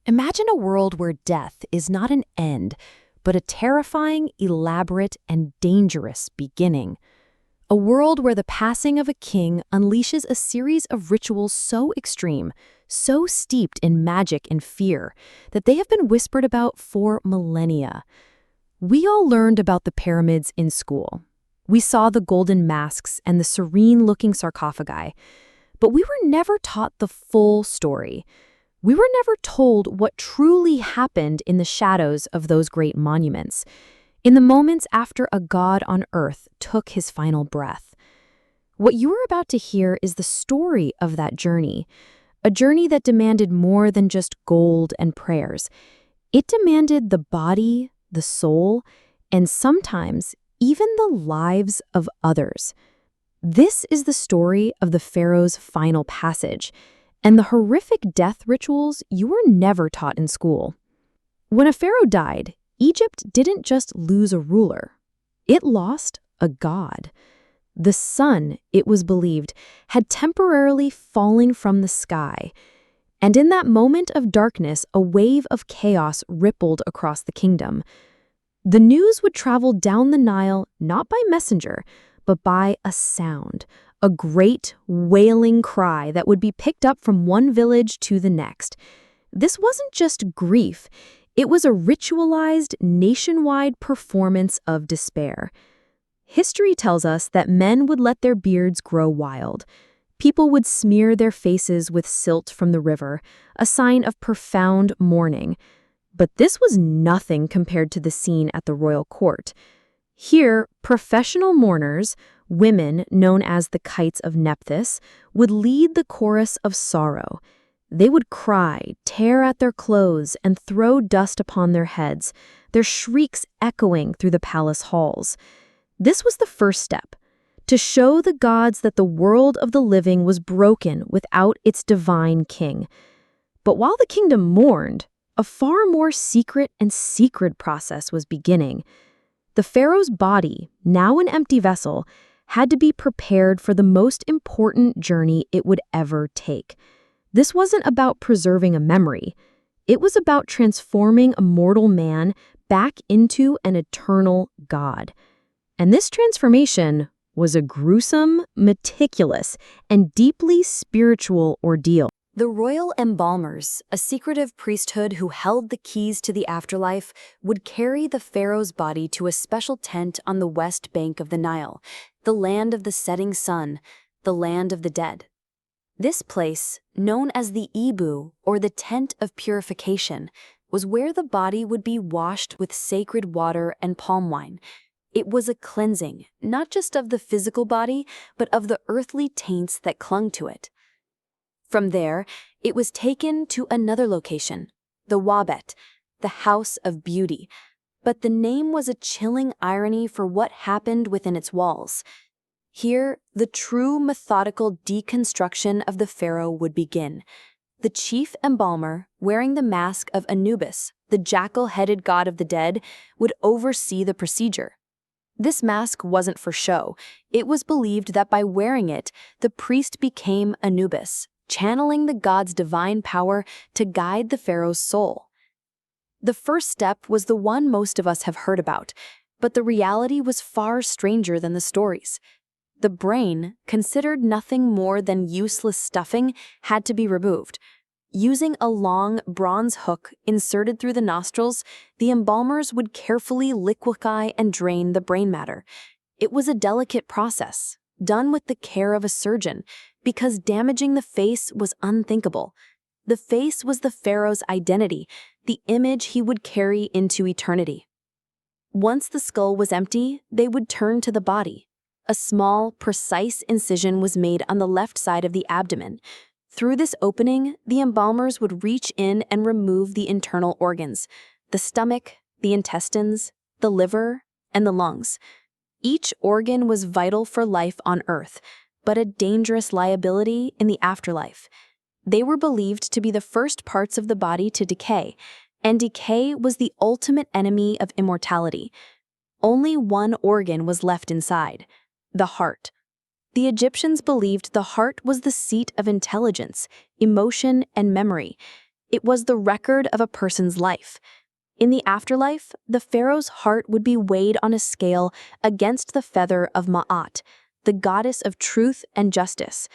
Imagine a world where death is not an end, but a terrifying, elaborate, and dangerous beginning. A world where the passing of a king unleashes a series of rituals so extreme, so steeped in magic and fear, that they have been whispered about for millennia. We all learned about the pyramids in school. We saw the golden masks and the serene-looking sarcophagi, but we were never taught the full story. We were never told what truly happened in the shadows of those great monuments, in the moments after a god on earth took his final breath. What you are about to hear is the story of that journey, a journey that demanded more than just gold and prayers. It demanded the body, the soul, and sometimes even the lives of others. This is the story of the pharaoh's final passage, and the horrific death rituals you were never taught in school. When a pharaoh died, Egypt didn't just lose a ruler. It lost a god. The sun, it was believed, had temporarily fallen from the sky, and in that moment of darkness, a wave of chaos rippled across the kingdom. The news would travel down the Nile not by messenger, but by a sound, a great, wailing cry that would be picked up from one village to the next. This wasn't just grief, it was a ritualized, nationwide performance of despair. History tells us that men would let their beards grow wild. People would smear their faces with silt from the river, a sign of profound mourning. But this was nothing compared to the scene at the royal court. Here, professional mourners, women known as the kites of Nephthys, would lead the chorus of sorrow. They would cry, tear at their clothes, and throw dust upon their heads, their shrieks echoing through the palace halls. This was the first step, to show the gods that the world of the living was broken without its divine king. But while the kingdom mourned, a far more secret and sacred process was beginning. The pharaoh's body, now an empty vessel, had to be prepared for the most important journey it would ever take. This wasn't about preserving a memory. It was about transforming a mortal man back into an eternal god. And this transformation was a gruesome, meticulous, and deeply spiritual ordeal. The royal embalmers, a secretive priesthood who held the keys to the afterlife, would carry the pharaoh's body to a special tent on the west bank of the Nile, the land of the setting sun, the land of the dead. This place, known as the Ibu, or the tent of purification, was where the body would be washed with sacred water and palm wine. It was a cleansing, not just of the physical body, but of the earthly taints that clung to it. From there, it was taken to another location, the Wabet, the House of Beauty. But the name was a chilling irony for what happened within its walls. Here, the true methodical deconstruction of the pharaoh would begin. The chief embalmer, wearing the mask of Anubis, the jackal-headed god of the dead, would oversee the procedure. This mask wasn't for show. It was believed that by wearing it, the priest became Anubis, channeling the god's divine power to guide the pharaoh's soul. The first step was the one most of us have heard about, but the reality was far stranger than the stories. The brain, considered nothing more than useless stuffing, had to be removed. Using a long bronze hook inserted through the nostrils, the embalmers would carefully liquefy and drain the brain matter. It was a delicate process, done with the care of a surgeon, because damaging the face was unthinkable. The face was the pharaoh's identity, the image he would carry into eternity. Once the skull was empty, they would turn to the body. A small, precise incision was made on the left side of the abdomen. Through this opening, the embalmers would reach in and remove the internal organs, the stomach, the intestines, the liver, and the lungs. Each organ was vital for life on Earth, but a dangerous liability in the afterlife. They were believed to be the first parts of the body to decay, and decay was the ultimate enemy of immortality. Only one organ was left inside, the heart. The Egyptians believed the heart was the seat of intelligence, emotion, and memory. It was the record of a person's life. In the afterlife, the pharaoh's heart would be weighed on a scale against the feather of Ma'at, the goddess of truth and justice.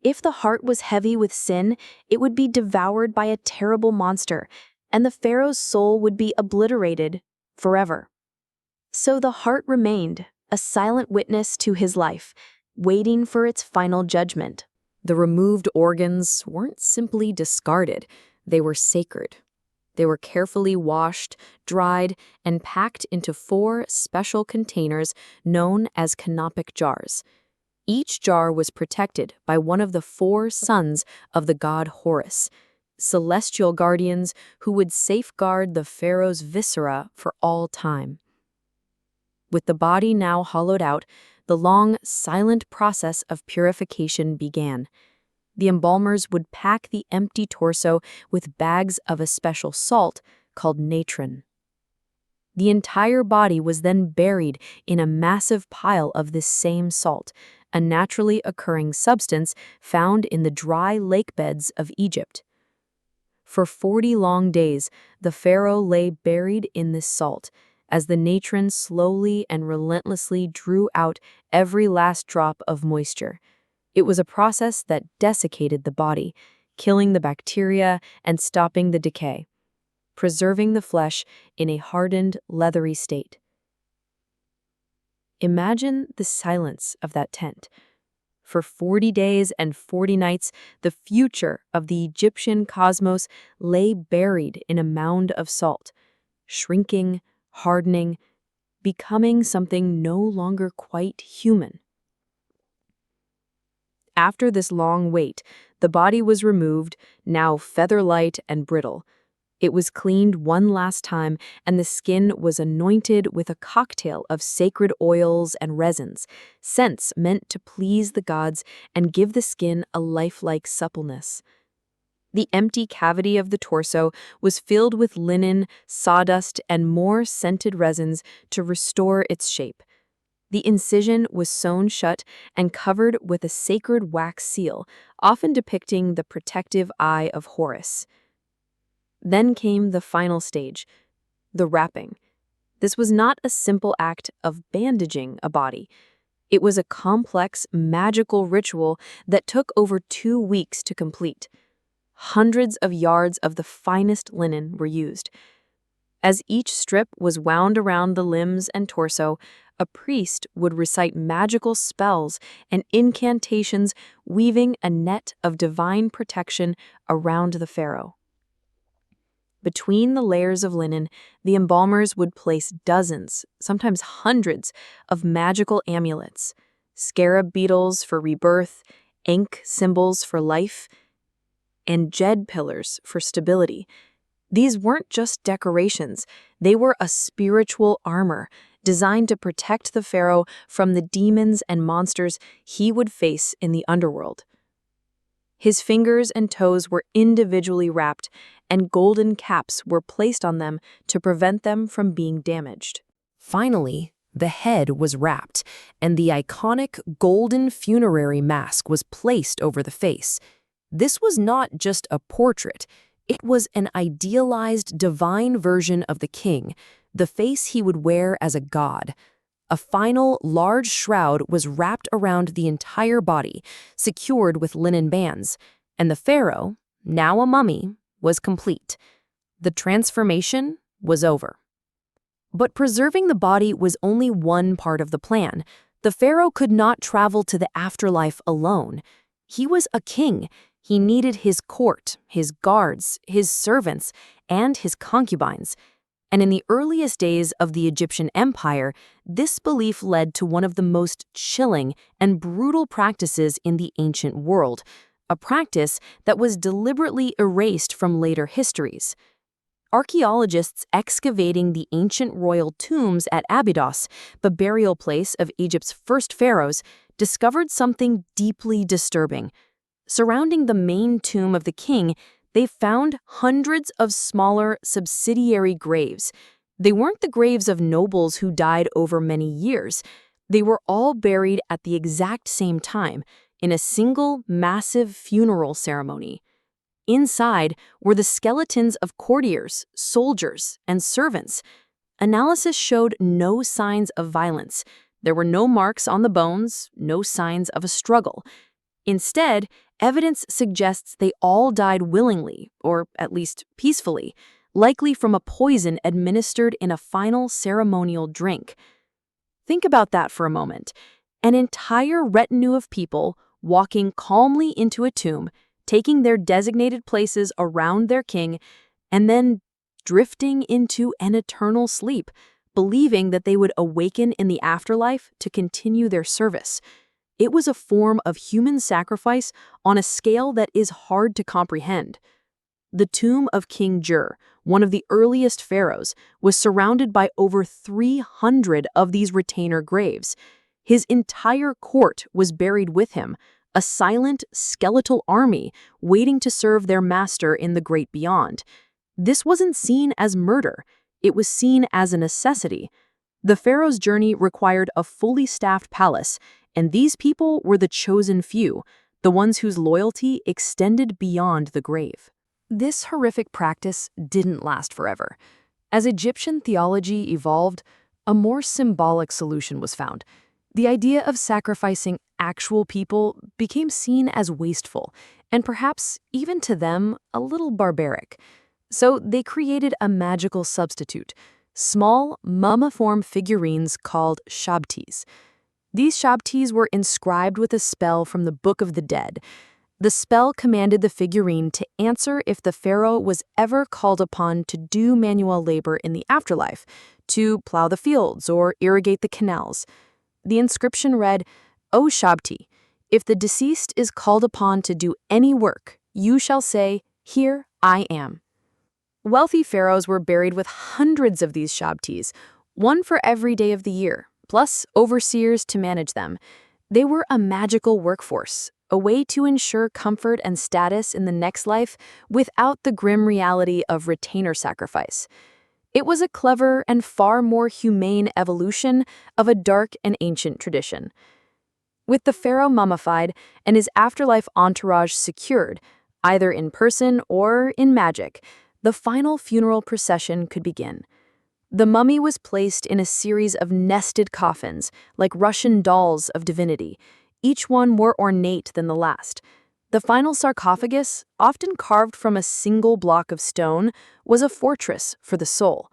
If the heart was heavy with sin, it would be devoured by a terrible monster, and the pharaoh's soul would be obliterated forever. So the heart remained, a silent witness to his life, waiting for its final judgment. The removed organs weren't simply discarded, they were sacred. They were carefully washed, dried, and packed into 4 special containers known as canopic jars. Each jar was protected by one of the 4 sons of the god Horus, celestial guardians who would safeguard the pharaoh's viscera for all time. With the body now hollowed out, the long, silent process of purification began. The embalmers would pack the empty torso with bags of a special salt called natron. The entire body was then buried in a massive pile of this same salt, a naturally occurring substance found in the dry lake beds of Egypt. For 40 long days, the pharaoh lay buried in this salt, as the natron slowly and relentlessly drew out every last drop of moisture. It was a process that desiccated the body, killing the bacteria and stopping the decay, preserving the flesh in a hardened, leathery state. Imagine the silence of that tent. For 40 days and 40 nights, the future of the Egyptian cosmos lay buried in a mound of salt, shrinking, hardening, becoming something no longer quite human. After this long wait, the body was removed, now feather-light and brittle. It was cleaned one last time, and the skin was anointed with a cocktail of sacred oils and resins, scents meant to please the gods and give the skin a lifelike suppleness. The empty cavity of the torso was filled with linen, sawdust, and more scented resins to restore its shape. The incision was sewn shut and covered with a sacred wax seal, often depicting the protective eye of Horus. Then came the final stage, the wrapping. This was not a simple act of bandaging a body. It was a complex, magical ritual that took over 2 weeks to complete. Hundreds of yards of the finest linen were used. As each strip was wound around the limbs and torso, a priest would recite magical spells and incantations, weaving a net of divine protection around the pharaoh. Between the layers of linen, the embalmers would place dozens, sometimes hundreds, of magical amulets, scarab beetles for rebirth, ankh symbols for life, and jed pillars for stability. These weren't just decorations, they were a spiritual armor designed to protect the pharaoh from the demons and monsters he would face in the underworld. His fingers and toes were individually wrapped, and golden caps were placed on them to prevent them from being damaged. Finally, the head was wrapped, and the iconic golden funerary mask was placed over the face. This was not just a portrait, it was an idealized divine version of the king, the face he would wear as a god. A final, large shroud was wrapped around the entire body, secured with linen bands, and the pharaoh, now a mummy, was complete. The transformation was over. But preserving the body was only one part of the plan. The pharaoh could not travel to the afterlife alone. He was a king. He needed his court, his guards, his servants, and his concubines. And in the earliest days of the Egyptian empire, this belief led to one of the most chilling and brutal practices in the ancient world, a practice that was deliberately erased from later histories. Archaeologists excavating the ancient royal tombs at Abydos, the burial place of Egypt's first pharaohs, discovered something deeply disturbing. Surrounding the main tomb of the king, they found hundreds of smaller, subsidiary graves. They weren't the graves of nobles who died over many years. They were all buried at the exact same time, in a single, massive funeral ceremony. Inside were the skeletons of courtiers, soldiers, and servants. Analysis showed no signs of violence. There were no marks on the bones, no signs of a struggle. Instead, evidence suggests they all died willingly, or at least peacefully, likely from a poison administered in a final ceremonial drink. Think about that for a moment. An entire retinue of people walking calmly into a tomb, taking their designated places around their king, and then drifting into an eternal sleep, believing that they would awaken in the afterlife to continue their service. It was a form of human sacrifice on a scale that is hard to comprehend. The tomb of King Jur, one of the earliest pharaohs, was surrounded by over 300 of these retainer graves. His entire court was buried with him, a silent, skeletal army waiting to serve their master in the great beyond. This wasn't seen as murder, it was seen as a necessity. The pharaoh's journey required a fully staffed palace, and these people were the chosen few, the ones whose loyalty extended beyond the grave. This horrific practice didn't last forever. As Egyptian theology evolved, a more symbolic solution was found. The idea of sacrificing actual people became seen as wasteful, and perhaps, even to them, a little barbaric. So they created a magical substitute, small, mummiform figurines called shabtis. These shabtis were inscribed with a spell from the Book of the Dead. The spell commanded the figurine to answer if the pharaoh was ever called upon to do manual labor in the afterlife, to plow the fields or irrigate the canals. The inscription read, "O Shabti, if the deceased is called upon to do any work, you shall say, 'Here I am.'" Wealthy pharaohs were buried with hundreds of these shabtis, one for every day of the year, plus overseers to manage them. They were a magical workforce, a way to ensure comfort and status in the next life without the grim reality of retainer sacrifice. It was a clever and far more humane evolution of a dark and ancient tradition. With the pharaoh mummified and his afterlife entourage secured, either in person or in magic, the final funeral procession could begin. The mummy was placed in a series of nested coffins, like Russian dolls of divinity, each one more ornate than the last. The final sarcophagus, often carved from a single block of stone, was a fortress for the soul.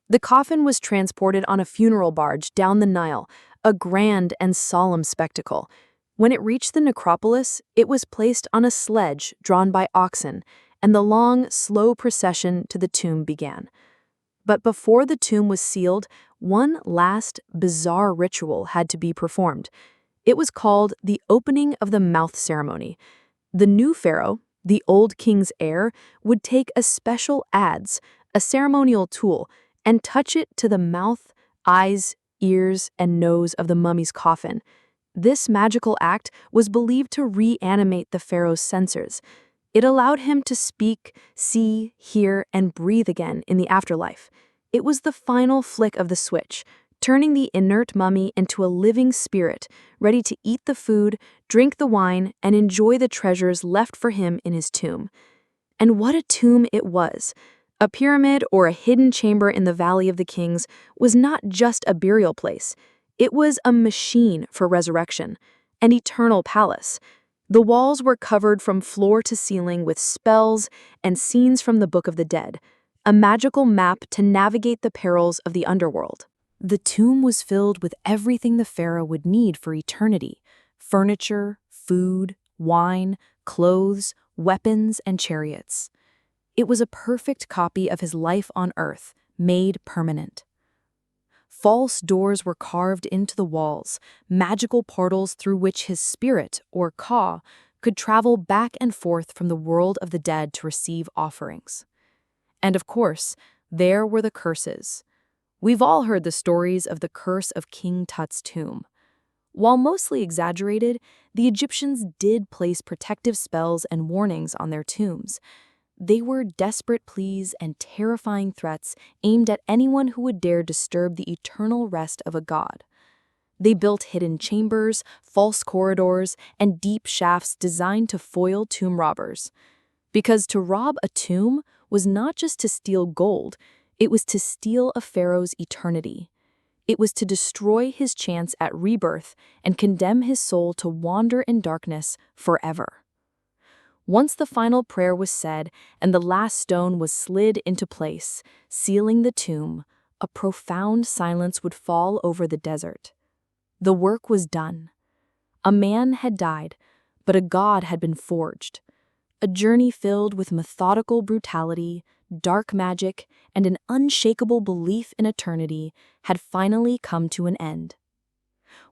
The coffin was transported on a funeral barge down the Nile, a grand and solemn spectacle. When it reached the necropolis, it was placed on a sledge drawn by oxen, and the long, slow procession to the tomb began. But before the tomb was sealed, one last, bizarre ritual had to be performed. It was called the opening of the mouth ceremony. The new pharaoh, the old king's heir, would take a special adze, a ceremonial tool, and touch it to the mouth, eyes, ears, and nose of the mummy's coffin. This magical act was believed to reanimate the pharaoh's senses. It allowed him to speak, see, hear, and breathe again in the afterlife. It was the final flick of the switch, turning the inert mummy into a living spirit, ready to eat the food, drink the wine, and enjoy the treasures left for him in his tomb. And what a tomb it was! A pyramid or a hidden chamber in the Valley of the Kings was not just a burial place. It was a machine for resurrection, an eternal palace. The walls were covered from floor to ceiling with spells and scenes from the Book of the Dead, a magical map to navigate the perils of the underworld. The tomb was filled with everything the pharaoh would need for eternity: furniture, food, wine, clothes, weapons, and chariots. It was a perfect copy of his life on earth, made permanent. False doors were carved into the walls, magical portals through which his spirit, or Ka, could travel back and forth from the world of the dead to receive offerings. And of course, there were the curses. We've all heard the stories of the curse of King Tut's tomb. While mostly exaggerated, the Egyptians did place protective spells and warnings on their tombs. They were desperate pleas and terrifying threats aimed at anyone who would dare disturb the eternal rest of a god. They built hidden chambers, false corridors, and deep shafts designed to foil tomb robbers. Because to rob a tomb was not just to steal gold, it was to steal a pharaoh's eternity. It was to destroy his chance at rebirth and condemn his soul to wander in darkness forever. Once the final prayer was said and the last stone was slid into place, sealing the tomb, a profound silence would fall over the desert. The work was done. A man had died, but a god had been forged. A journey filled with methodical brutality, dark magic, and an unshakable belief in eternity had finally come to an end.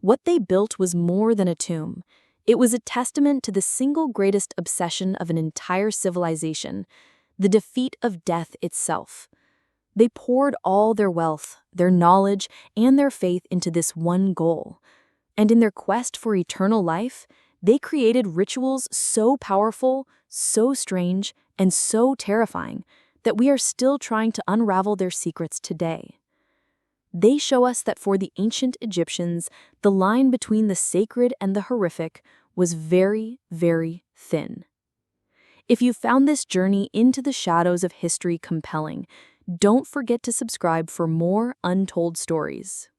What they built was more than a tomb. It was a testament to the single greatest obsession of an entire civilization, the defeat of death itself. They poured all their wealth, their knowledge, and their faith into this one goal. And in their quest for eternal life, they created rituals so powerful, so strange, and so terrifying that we are still trying to unravel their secrets today. They show us that for the ancient Egyptians, the line between the sacred and the horrific was very, very thin. If you found this journey into the shadows of history compelling, don't forget to subscribe for more untold stories.